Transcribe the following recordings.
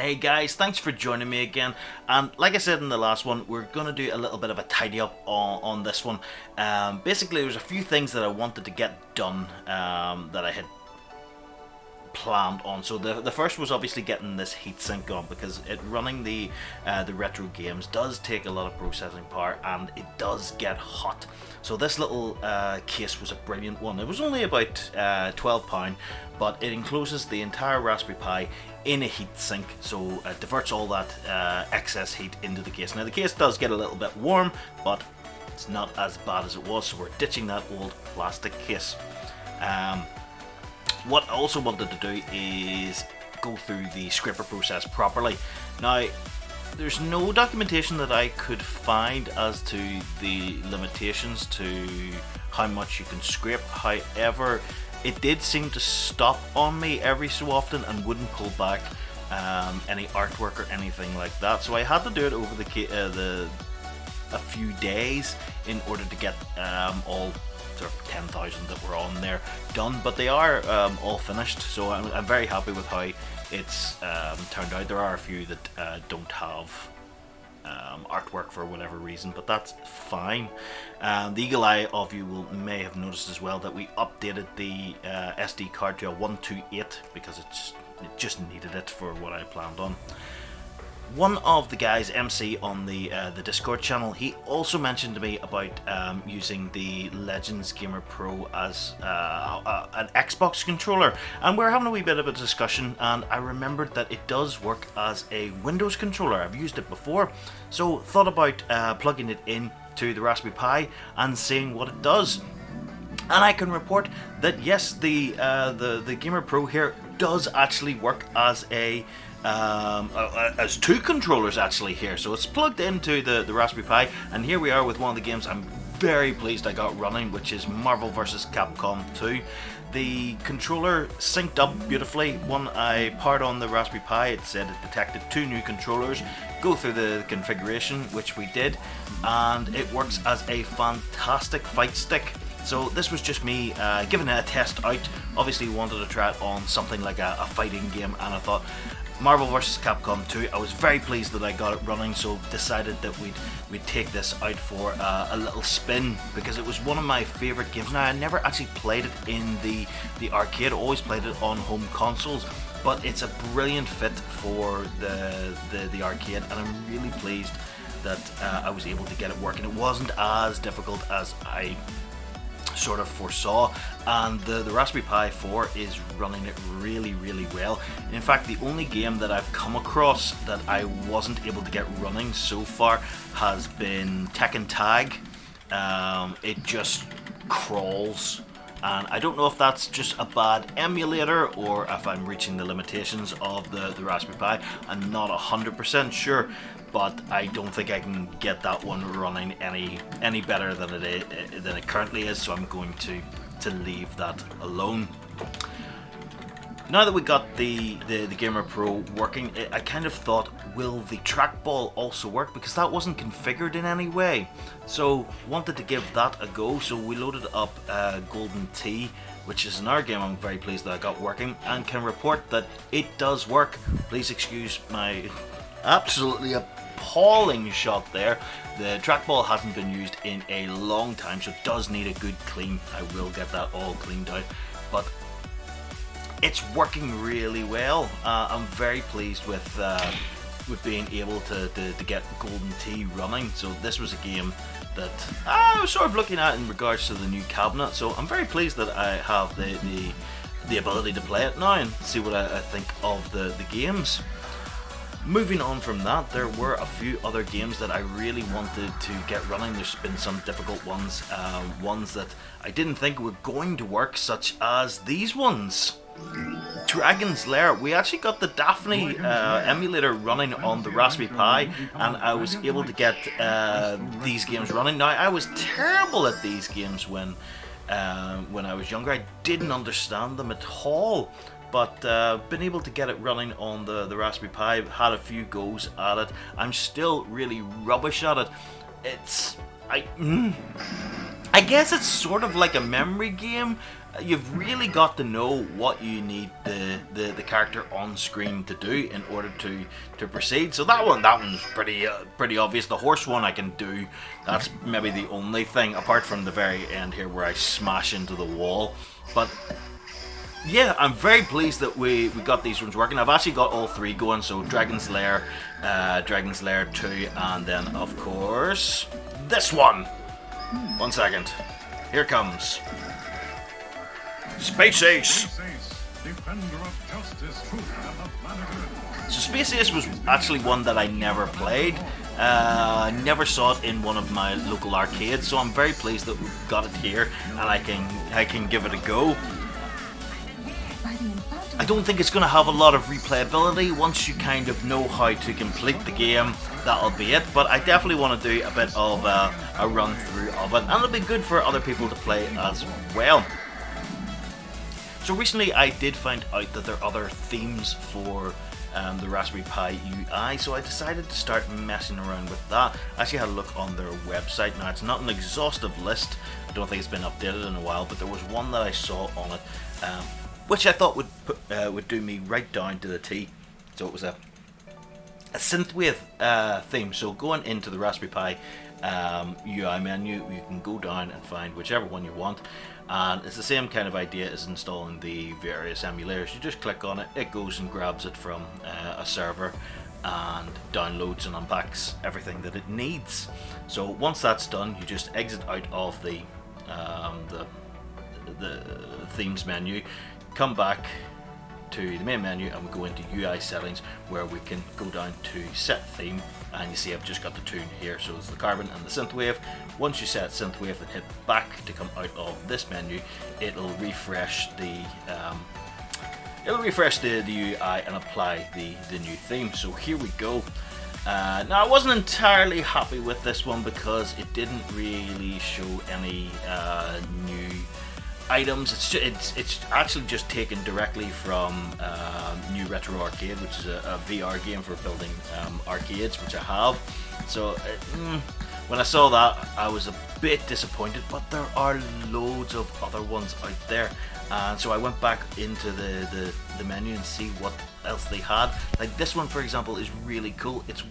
Hey guys, thanks for joining me again. And like I said in the last one, we're going to do a little bit of a tidy up on this one. Basically, there's a few things that I wanted to get done that I had planned on. So the first was obviously getting this heatsink on, because running the retro games does take a lot of processing power and it does get hot. So this little case was a brilliant one. It was only about £12, but it encloses the entire Raspberry Pi in a heatsink, so it diverts all that excess heat into the case. Now the case does get a little bit warm, but it's not as bad as it was, so we're ditching that old plastic case. What I also wanted to do is go through the scraper process properly. Now, there's no documentation that I could find as to the limitations to how much you can scrape. However, it did seem to stop on me every so often and wouldn't pull back any artwork or anything like that. So I had to do it over a few days in order to get all sort of 10,000 that were on there done. But they are all finished, so I'm very happy with how it's turned out. There are a few that don't have artwork for whatever reason, but that's fine. The eagle eye of you may have noticed as well that we updated the SD card to a 128 because it just needed it for what I planned on. One of the guys, MC on the Discord channel, he also mentioned to me about using the Legends Gamer Pro as an Xbox controller, and we're having a wee bit of a discussion, and I remembered that it does work as a Windows controller. I've used it before, so thought about plugging it in to the Raspberry Pi and seeing what it does. And I can report that yes, the Gamer Pro here does actually work as as two controllers actually here. So it's plugged into the Raspberry Pi, and here we are with one of the games I'm very pleased I got running, which is Marvel vs. Capcom 2. The controller synced up beautifully. When I powered on the Raspberry Pi, it said it detected two new controllers. Go through the configuration, which we did, and it works as a fantastic fight stick. So this was just me giving it a test out. Obviously wanted to try it on something like a fighting game, and I thought Marvel vs. Capcom 2, I was very pleased that I got it running, so decided that we'd take this out for a little spin, because it was one of my favourite games. Now, I never actually played it in the arcade, always played it on home consoles, but it's a brilliant fit for the arcade, and I'm really pleased that I was able to get it working. It wasn't as difficult as I sort of foresaw, and the Raspberry Pi 4 is running it really well. In fact, the only game that I've come across that I wasn't able to get running so far has been Tekken Tag. It just crawls, and I don't know if that's just a bad emulator or if I'm reaching the limitations of the Raspberry Pi. I'm not 100% sure, but I don't think I can get that one running any better than it currently is, so I'm going to leave that alone. Now that we got the Gamer Pro working, I kind of thought, will the trackball also work? Because that wasn't configured in any way. So wanted to give that a go, so we loaded up Golden Tee, which is another game I'm very pleased that I got working, and can report that it does work. Please excuse my absolutely appalling shot there. The trackball hasn't been used in a long time, so it does need a good clean. I will get that all cleaned out, but it's working really well. I'm very pleased with being able to get Golden Tee running. So this was a game that I was sort of looking at in regards to the new cabinet, so I'm very pleased that I have the ability to play it now and see what I think of the games. Moving on from that, there were a few other games that I really wanted to get running. There's been some difficult ones, ones that I didn't think were going to work, such as these ones. Dragon's Lair. We actually got the Daphne emulator running on the Raspberry Pi, and I was able to get these games running. Now, I was terrible at these games when I was younger. I didn't understand them at all, but been able to get it running on the Raspberry Pi. Had a few goes at it. I'm still really rubbish at it. I guess it's sort of like a memory game. you've really got to know what you need the character on screen to do in order to proceed. So that one's pretty obvious. The horse one I can do. That's maybe the only thing, apart from the very end here where I smash into the wall. But yeah, I'm very pleased that we got these ones working. I've actually got all 3 going, so Dragon's Lair, Dragon's Lair 2, and then of course this one. 1 second. Here comes Space Ace. So Space Ace was actually one that I never played. Never saw it in one of my local arcades, so I'm very pleased that we got it here and I can give it a go. I don't think it's going to have a lot of replayability. Once you kind of know how to complete the game, that'll be it. But I definitely want to do a bit of a run through of it, and it'll be good for other people to play as well. So recently I did find out that there are other themes for the Raspberry Pi UI, so I decided to start messing around with that. I actually had a look on their website. Now, it's not an exhaustive list. I don't think it's been updated in a while, but there was one that I saw on it which I thought would do me right down to the T. So it was a synthwave theme. So going into the Raspberry Pi UI menu, you can go down and find whichever one you want, and it's the same kind of idea as installing the various emulators. You just click on it, it goes and grabs it from a server and downloads and unpacks everything that it needs. So once that's done, you just exit out of the themes menu, come back to the main menu, and we go into UI settings where we can go down to set theme, and you see I've just got the tune here, so it's the Carbon and the Synthwave. Once you set Synthwave and hit back to come out of this menu, it'll refresh the UI and apply the new theme. So here we go. Now I wasn't entirely happy with this one because it didn't really show any new items. It's actually just taken directly from New Retro Arcade, which is a VR game for building arcades, which I have. So when I saw that, I was a bit disappointed, but there are loads of other ones out there, and so I went back into the menu and see what else they had. Like this one, for example, is really cool. It's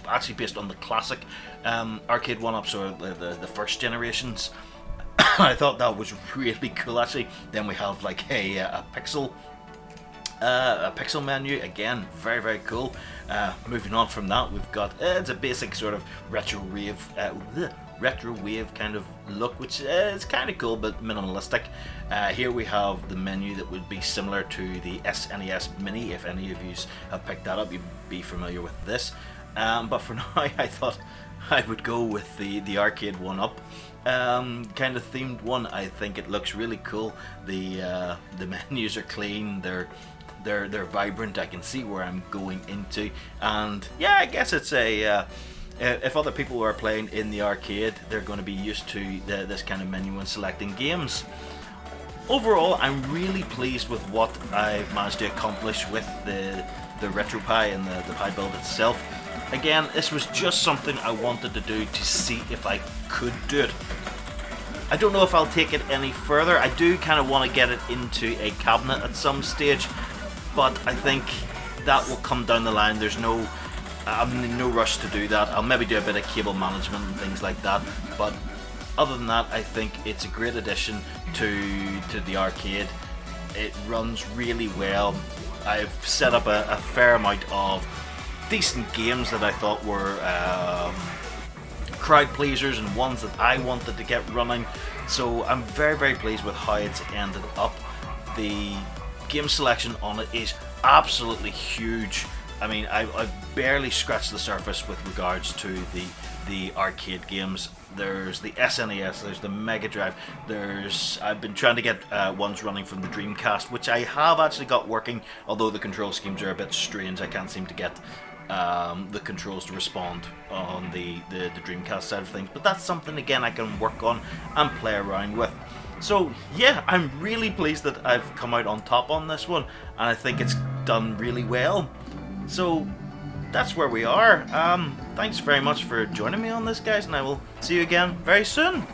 actually based on the classic arcade one-ups, or the first generations. I thought that was really cool, actually. Then we have like a pixel menu, again, very cool. Moving on from that, we've got it's a basic sort of retro wave kind of look, which is kind of cool but minimalistic. Here we have the menu that would be similar to the SNES Mini. If any of you have picked that up, you'd be familiar with this. But for now, I thought I would go with the arcade one-up kind of themed one. I think it looks really cool. The menus are clean. They're vibrant. I can see where I'm going into, and yeah, I guess it's a if other people are playing in the arcade, they're going to be used to this kind of menu when selecting games. Overall, I'm really pleased with what I've managed to accomplish with the Retropie and the Pi build itself. Again, this was just something I wanted to do to see if I could do it. I don't know if I'll take it any further. I do kind of want to get it into a cabinet at some stage, but I think that will come down the line. I'm in no rush to do that. I'll maybe do a bit of cable management and things like that, but other than that, I think it's a great addition to the arcade. It runs really well. I've set up a fair amount of decent games that I thought were crowd pleasers and ones that I wanted to get running. So I'm very pleased with how it's ended up. The game selection on it is absolutely huge. I mean, I've barely scratched the surface with regards to the arcade games. There's the SNES, there's the Mega Drive, I've been trying to get ones running from the Dreamcast, which I have actually got working, although the control schemes are a bit strange. I can't seem to get the controls to respond on the Dreamcast side of things, but that's something again I can work on and play around with. So yeah, I'm really pleased that I've come out on top on this one, and I think it's done really well. So that's where we are. Thanks very much for joining me on this, guys, and I will see you again very soon.